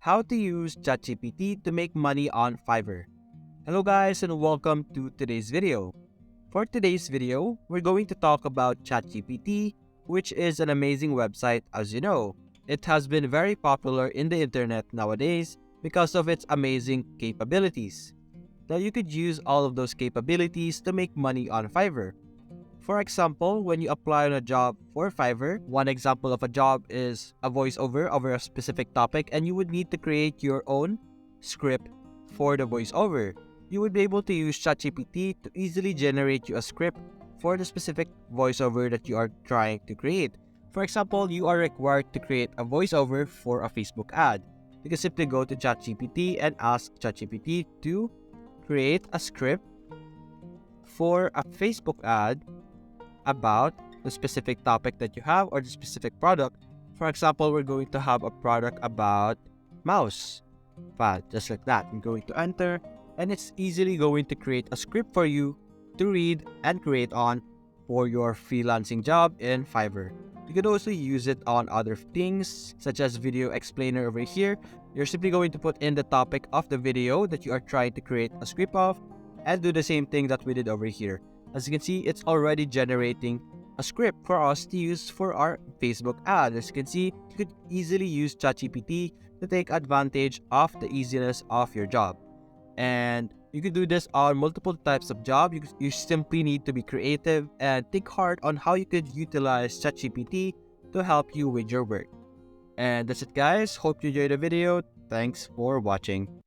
how to use ChatGPT to make money on Fiverr. Hello guys and welcome to today's video. For today's video, we're going to talk about ChatGPT, which is an amazing website as you know. It has been very popular in the internet nowadays because of its amazing capabilities. Now you could use all of those capabilities to make money on Fiverr. For example, when you apply on a job for Fiverr, one example of a job is a voiceover over a specific topic, and you would need to create your own script for the voiceover. You would be able to use ChatGPT to easily generate you a script for the specific voiceover that you are trying to create. For example, you are required to create a voiceover for a Facebook ad. You can simply go to ChatGPT and ask ChatGPT to create a script for a Facebook ad about the specific topic that you have or the specific product. For example, we're going to have a product about mouse pad, just like that. I'm going to enter, and it's easily going to create a script for you to read and create on for your freelancing job in Fiverr. You could also use it on other things such as video explainer over here. You're simply going to put in the topic of the video that you are trying to create a script of and do the same thing that we did over here. As you can see, it's already generating a script for us to use for our Facebook ad. As you can see, you could easily use ChatGPT to take advantage of the easiness of your job. And you can do this on multiple types of job. You simply need to be creative and think hard on how you could utilize ChatGPT to help you with your work. And that's it guys. Hope you enjoyed the video. Thanks for watching.